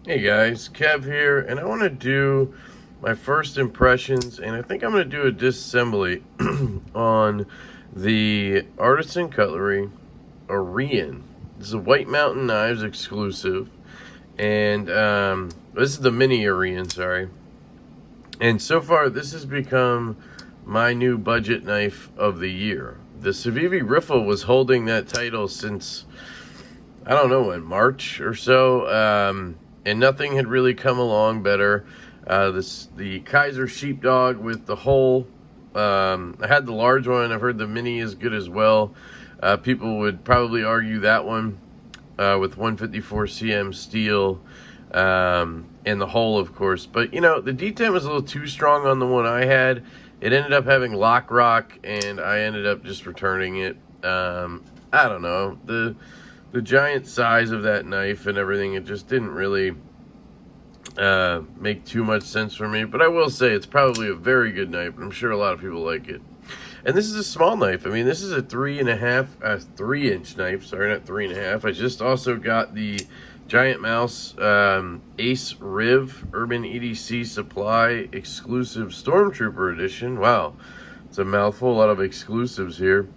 Hey guys, Kev here, and I want to do my first impressions, and I think I'm going to do a disassembly on the Artisan Cutlery Arion. This is a White Mountain Knives exclusive, and this is the mini Arion, sorry. And so far, this has become my new budget knife of the year. The Civivi Riffle was holding that title since, I don't know, in March or so. And nothing had really come along better. The Kaiser Sheepdog with the hole. I had the large one. I've heard the mini is good as well. People would probably argue that one with 154 cm steel and the hole, of course. But, you know, the detent was a little too strong on the one I had. It ended up having lock rock, and I ended up just returning it. I don't know. The giant size of that knife and everything, it just didn't really make too much sense for me. But I will say it's probably a very good knife, and I'm sure a lot of people like it. And this is a small knife. I mean, this is a 3.5-inch knife. Sorry, not 3.5. I just also got the Giant Mouse Ace Riv Urban EDC Supply Exclusive Stormtrooper Edition. Wow, it's a mouthful. A lot of exclusives here.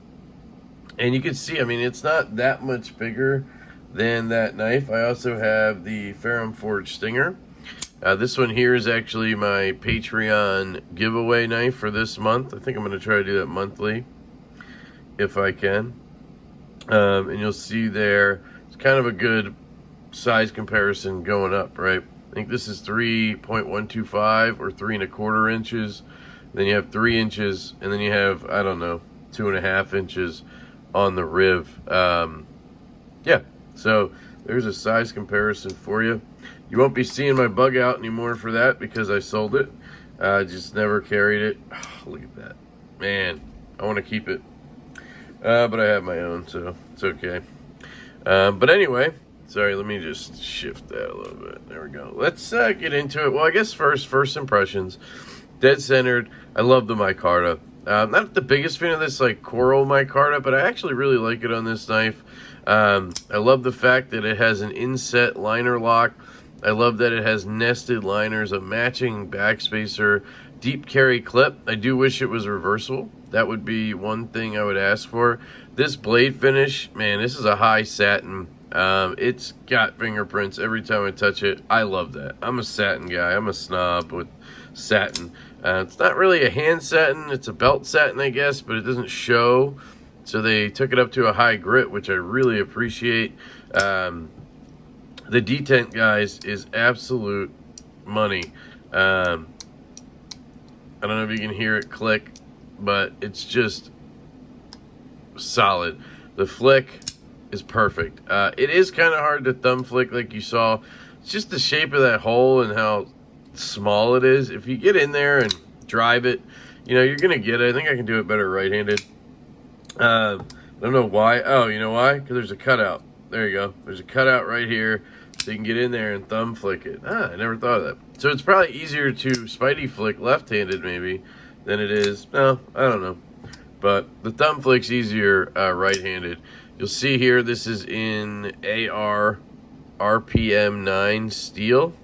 And you can see, I mean, it's not that much bigger than that knife. I also have the Ferrum Forge Stinger. This one here is actually my Patreon giveaway knife for this month. I think I'm going to try to do that monthly, if I can. And you'll see there, it's kind of a good size comparison going up, right? I think this is 3.125 or 3.25 inches. Then you have 3 inches, and then you have, I don't know, 2.5 inches on the Riv. Yeah, so there's a size comparison for you. You won't be seeing my bug out anymore for that because I sold it. Just never carried it. Oh, look at that. Man, I want to keep it. But I have my own, so it's okay. But anyway, sorry, let me just shift that a little bit. There we go. Let's get into it. Well, I guess first impressions. Dead centered. I love the micarta. Not the biggest fan of this like coral micarta, but I actually really like it on this knife. I love the fact that it has an inset liner lock. I love that it has nested liners, a matching backspacer, deep carry clip. I do wish it was reversible. That would be one thing I would ask for. This blade finish, man, this is a high satin. It's got fingerprints every time I touch it. I love that. I'm a satin guy. I'm a snob with satin. It's not really a hand satin. It's a belt satin, I guess, but it doesn't show. So they took it up to a high grit, which I really appreciate. The detent, guys, is absolute money. I don't know if you can hear it click, but it's just solid. The flick is perfect. It is kind of hard to thumb flick like you saw. It's just the shape of that hole and how small it is. If you get in there and drive it, you know, you're going to get it. I think I can do it better right-handed. I don't know why. Oh, you know why? Because there's a cutout. There you go. There's a cutout right here. So you can get in there and thumb flick it. I never thought of that. So it's probably easier to Spidey flick left-handed maybe than it is. No, I don't know. But the thumb flick's easier right-handed. You'll see here this is in AR RPM 9 steel.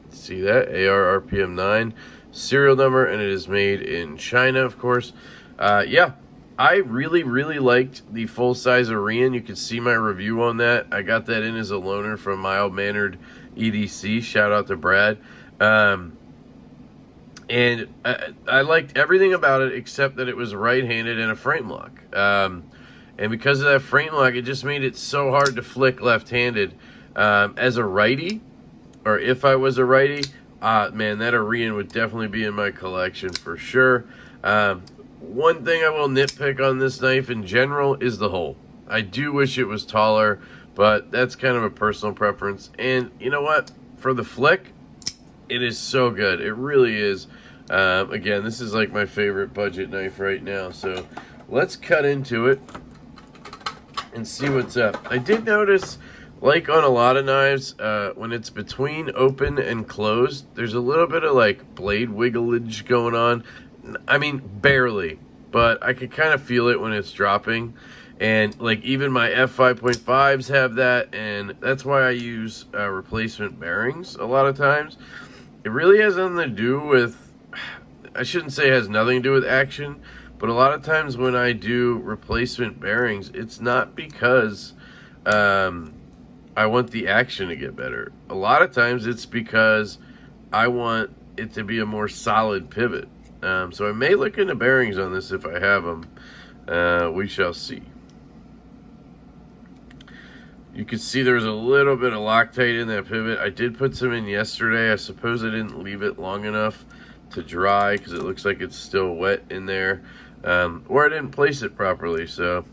See that? AR RPM 9 serial number, and it is made in China, of course. Yeah. I really liked the full-size Arion. You can see my review on that. I got that in as a loaner from Mild-Mannered EDC. Shout out to Brad. And I liked everything about it except that it was right-handed and a frame lock. And because of that frame lock, it just made it so hard to flick left-handed. As a righty, or if I was a righty, man, that Arion would definitely be in my collection for sure. One thing I will nitpick on this knife in general is the hole. I do wish it was taller, but that's kind of a personal preference. And you know what? For the flick, it is so good. It really is. Again, this is like my favorite budget knife right now. So let's cut into it and see what's up. I did notice, like on a lot of knives, when it's between open and closed, there's a little bit of like blade wigglage going on. I mean, barely, but I could kind of feel it when it's dropping. And like even my F5.5s have that, and that's why I use replacement bearings a lot of times. It really has nothing to do with, I shouldn't say it has nothing to do with action, but a lot of times when I do replacement bearings, it's not because I want the action to get better. A lot of times it's because I want it to be a more solid pivot. So I may look into bearings on this if I have them. We shall see. You can see there's a little bit of Loctite in that pivot. I did put some in yesterday. I suppose I didn't leave it long enough to dry because it looks like it's still wet in there. Or I didn't place it properly, so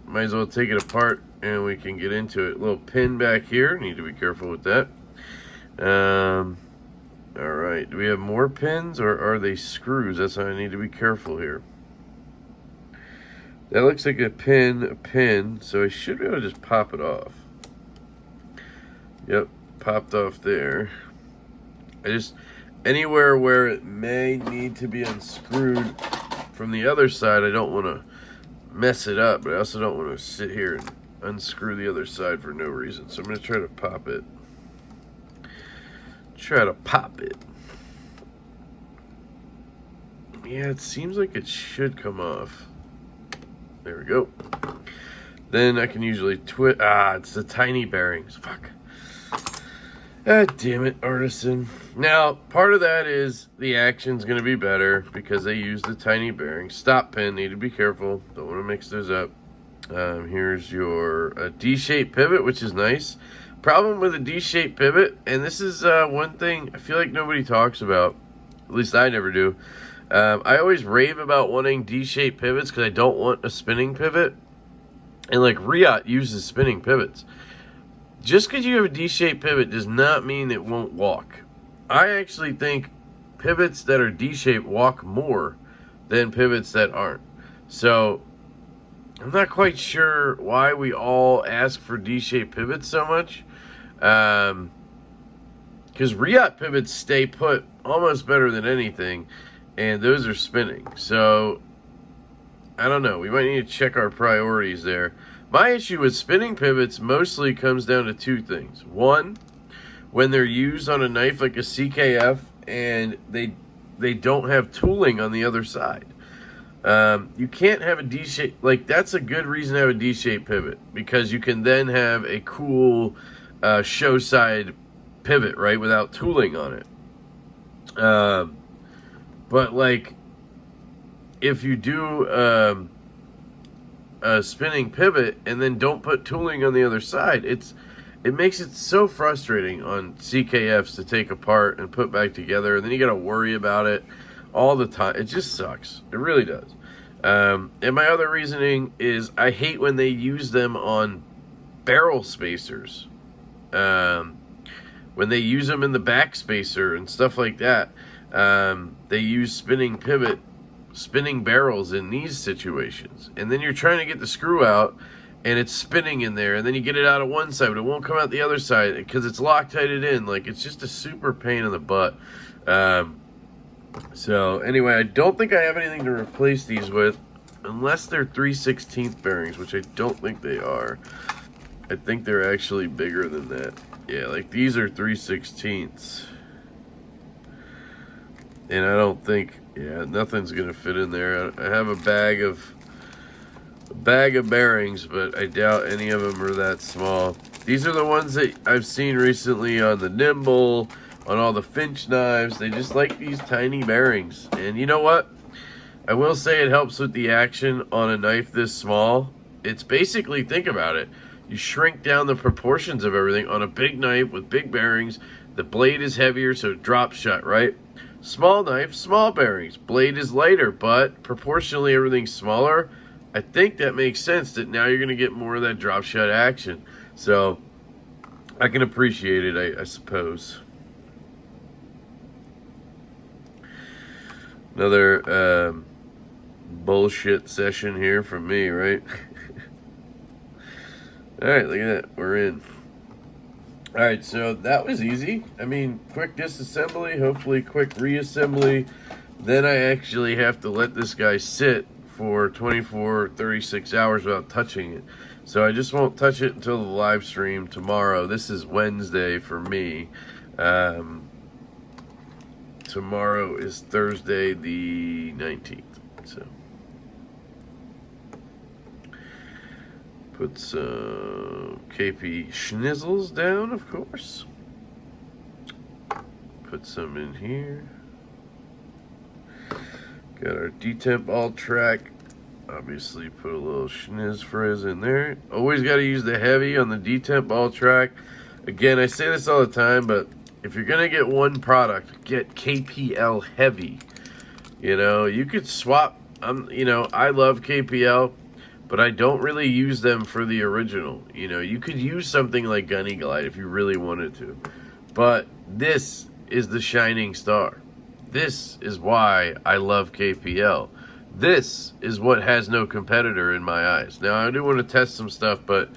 might as well take it apart and we can get into it. Little pin back here. Need to be careful with that. Alright, do we have more pins or are they screws? That's how I need to be careful here. That looks like a pin, so I should be able to just pop it off. Yep, popped off there. Anywhere where it may need to be unscrewed from the other side, I don't want to mess it up, but I also don't want to sit here and unscrew the other side for no reason. So I'm going to try to pop it. Yeah, it seems like it should come off. There we go. Then I can usually twist. It's the tiny bearings. Fuck. Ah, damn it, Artisan. Now, part of that is the action's going to be better because they use the tiny bearings. Stop pin, need to be careful. Don't want to mix those up. Here's your D-shaped pivot, which is nice. Problem with a D-shaped pivot, and this is one thing I feel like nobody talks about. At least I never do. I always rave about wanting D-shaped pivots because I don't want a spinning pivot. And like Arion uses spinning pivots. Just because you have a D-shaped pivot does not mean it won't walk. I actually think pivots that are D-shaped walk more than pivots that aren't. So I'm not quite sure why we all ask for D-shaped pivots so much. Because Arion pivots stay put almost better than anything. And those are spinning. So, I don't know. We might need to check our priorities there. My issue with spinning pivots mostly comes down to two things. One, when they're used on a knife like a CKF and they don't have tooling on the other side. You can't have a D-shape. Like, that's a good reason to have a D-shaped pivot. Because you can then have a cool show side pivot, right? Without tooling on it. But like, if you do a spinning pivot and then don't put tooling on the other side, it makes it so frustrating on CKFs to take apart and put back together, and then you got to worry about it all the time. It just sucks. It really does. And my other reasoning is I hate when they use them on barrel spacers. When they use them in the back spacer and stuff like that. They use spinning barrels in these situations. And then you're trying to get the screw out, and it's spinning in there, and then you get it out of one side, but it won't come out the other side because it's Loctited in. Like, it's just a super pain in the butt. So, anyway, I don't think I have anything to replace these with, unless they're 3/16 bearings, which I don't think they are. I think they're actually bigger than that. Yeah, like, these are 3/16. And I don't think, nothing's gonna fit in there. I have a bag of bearings, but I doubt any of them are that small. These are the ones that I've seen recently on the Nimble, on all the Finch knives. They just like these tiny bearings. And you know what? I will say it helps with the action on a knife this small. It's basically, think about it. You shrink down the proportions of everything on a big knife with big bearings. The blade is heavier, so it drops shut, right? Small knife, small bearings. Blade is lighter, but proportionally everything's smaller. I think that makes sense that now you're going to get more of that drop shot action. So I can appreciate it, I suppose. Another bullshit session here from me, right? Alright, look at that. We're in. Alright, so that was easy. I mean, quick disassembly, hopefully quick reassembly. Then I actually have to let this guy sit for 24, 36 hours without touching it. So I just won't touch it until the live stream tomorrow. This is Wednesday for me. Tomorrow is Thursday the 19th. So put some KP schnizzles down, of course. Put some in here. Got our detemp all track. Obviously put a little schniz frizz in there. Always got to use the heavy on the detemp all track. Again, I say this all the time, but if you're going to get one product, get KPL heavy. You know, you could swap. You know, I love KPL, but I don't really use them for the original. You know, you could use something like Gunny Glide if you really wanted to. But this is the shining star. This is why I love KPL. This is what has no competitor in my eyes. Now, I do want to test some stuff, but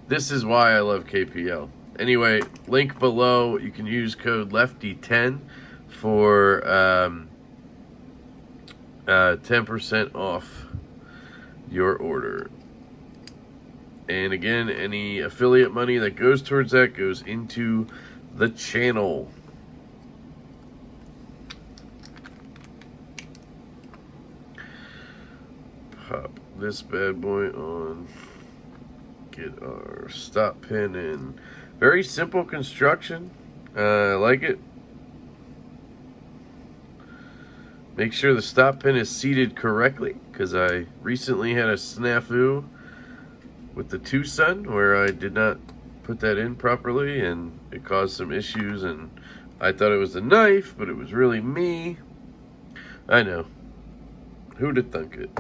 this is why I love KPL. Anyway, link below. You can use code LEFTY10 for 10% off your order. And again, any affiliate money that goes towards that goes into the channel. Pop this bad boy on. Get our stop pin in. Very simple construction. I like it. Make sure the stop pin is seated correctly, because I recently had a snafu with the Tucson where I did not put that in properly and it caused some issues, and I thought it was the knife, but it was really me. I know. Who'd have thunk it?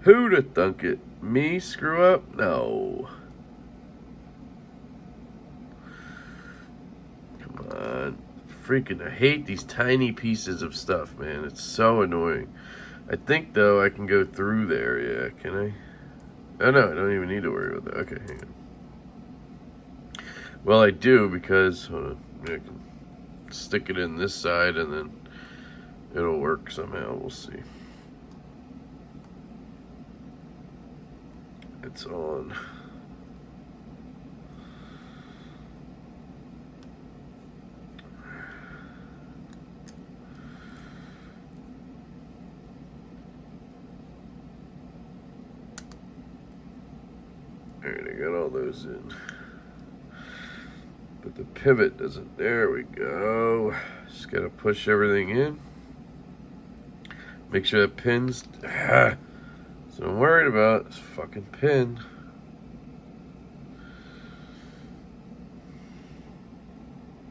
Who'd have thunk it? Me screw up? No. Come on. Freaking, I hate these tiny pieces of stuff, man. It's so annoying. I think, though, I can go through there. Yeah, can I? Oh, no, I don't even need to worry about that. Okay, hang on. Well, I do, because, hold on, I can stick it in this side and then it'll work somehow. We'll see. It's on. Alright, I got all those in. But the pivot doesn't. There we go. Just gotta push everything in. Make sure that pin's. So I'm worried about this fucking pin.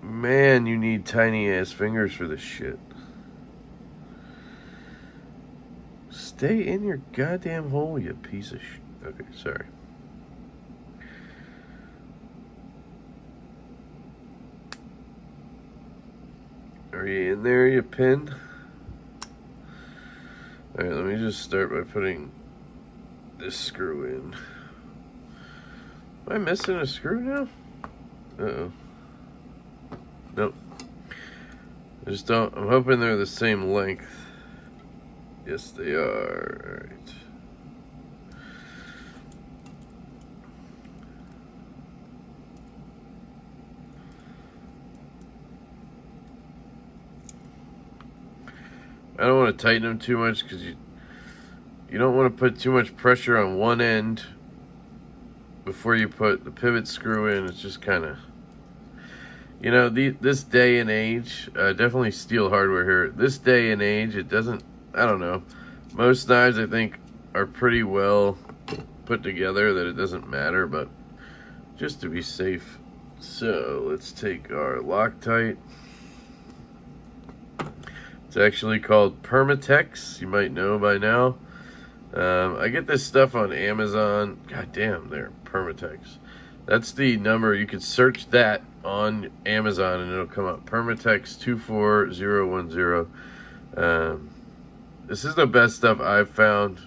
Man, you need tiny ass fingers for this shit. Stay in your goddamn hole, you piece of shit. Okay, sorry. Are you in there, you pin? Alright, let me just start by putting this screw in. Am I missing a screw now? Uh-oh. Nope. I just don't. I'm hoping they're the same length. Yes, they are. Alright. I don't want to tighten them too much because you don't want to put too much pressure on one end before you put the pivot screw in. It's just kind of, you know, this day and age, definitely steel hardware here. This day and age, it doesn't, I don't know. Most knives, I think, are pretty well put together that it doesn't matter, but just to be safe. So let's take our Loctite. It's actually called Permatex. You might know by now. I get this stuff on Amazon. God damn, there, Permatex. That's the number. You could search that on Amazon and it'll come up. Permatex 24010. This is the best stuff I've found.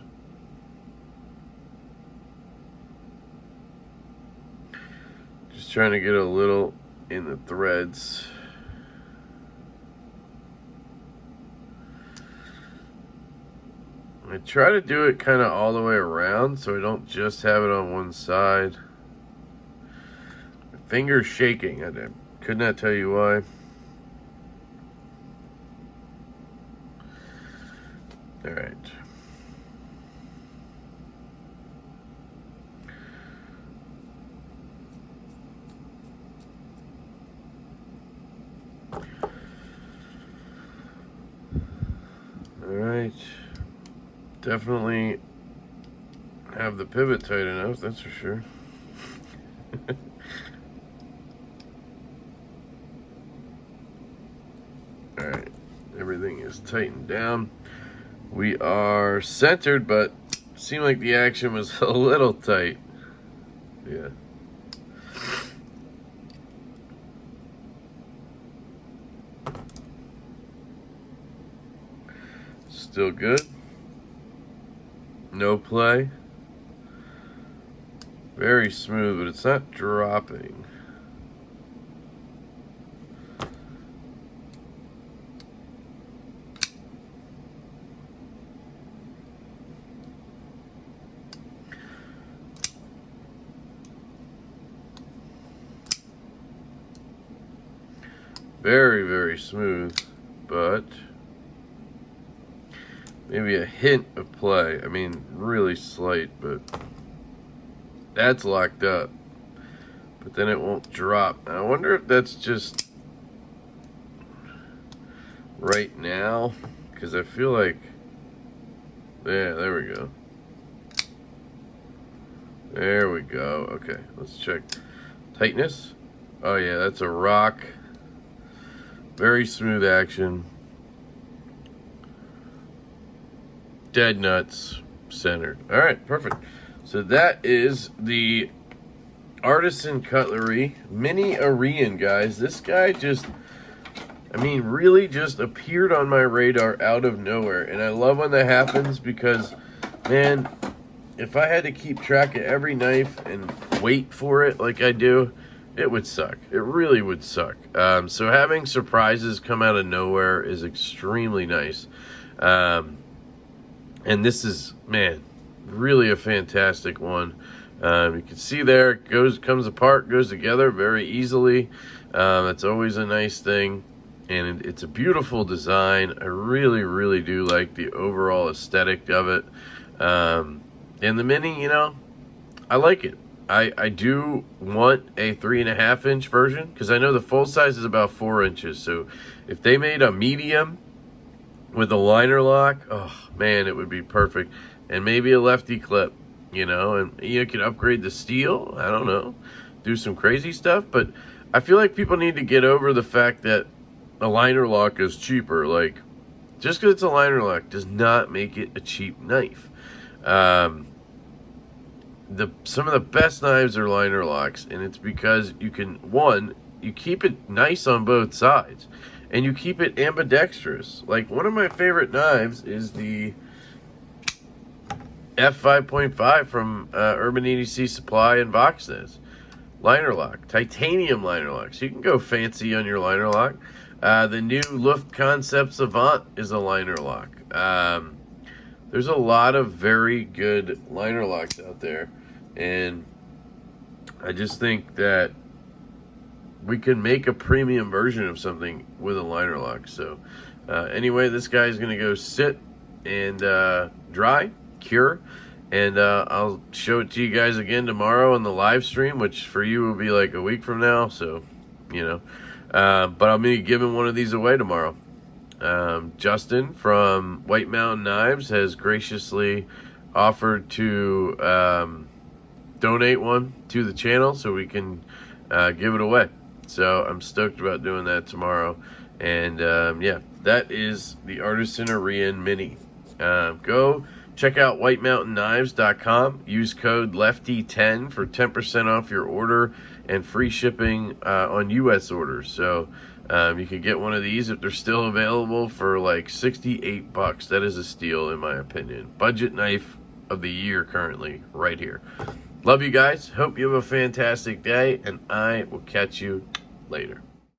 Just trying to get a little in the threads. I try to do it kind of all the way around so I don't just have it on one side. My finger's shaking. I could not tell you why. All right. All right. Definitely have the pivot tight enough, that's for sure. All right. Everything is tightened down. We are centered, but seemed like the action was a little tight. Yeah. Still good. No play. Very smooth, but it's not dropping. Very, very smooth, but maybe a hint of play. I mean, really slight, but that's locked up. But then it won't drop. I wonder if that's just right now, because I feel like, yeah, there we go. There we go. Okay, let's check. Tightness. Oh yeah, that's a rock. Very smooth action. Dead nuts. Centered. All right, perfect. So that is the Artisan Cutlery Mini Arion, guys. This guy just, I mean, really just appeared on my radar out of nowhere. And I love when that happens because, man, if I had to keep track of every knife and wait for it like I do, it would suck. It really would suck. So having surprises come out of nowhere is extremely nice. And this is, man, really a fantastic one. You can see there, it comes apart, goes together very easily. That's always a nice thing. And it's a beautiful design. I really, really do like the overall aesthetic of it. And the Mini, you know, I like it. I do want a 3.5 inch version because I know the full size is about 4 inches. So if they made a medium with a liner lock, oh man, it would be perfect. And maybe a lefty clip, you know, and you could upgrade the steel. I don't know, do some crazy stuff. But I feel like people need to get over the fact that a liner lock is cheaper. Like, just because it's a liner lock does not make it a cheap knife. Some of the best knives are liner locks, and it's because you can, one, you keep it nice on both sides, and you keep it ambidextrous. Like, one of my favorite knives is the F5.5 from Urban EDC Supply and Voxnez. Liner lock, titanium liner lock. So you can go fancy on your liner lock. The new Luft Concepts Avant is a liner lock. There's a lot of very good liner locks out there, and I just think that we can make a premium version of something with a liner lock. So anyway, this guy's gonna go sit and dry, cure, and I'll show it to you guys again tomorrow on the live stream, which for you will be like a week from now. So, you know, but I'm gonna be giving one of these away tomorrow. Justin from White Mountain Knives has graciously offered to donate one to the channel so we can give it away. So I'm stoked about doing that tomorrow. And yeah, that is the Artisan Arion Mini. Go check out whitemountainknives.com. Use code LEFTY10 for 10% off your order and free shipping on US orders. So you can get one of these if they're still available for like $68. That is a steal in my opinion. Budget knife of the year currently right here. Love you guys. Hope you have a fantastic day, and I will catch you later.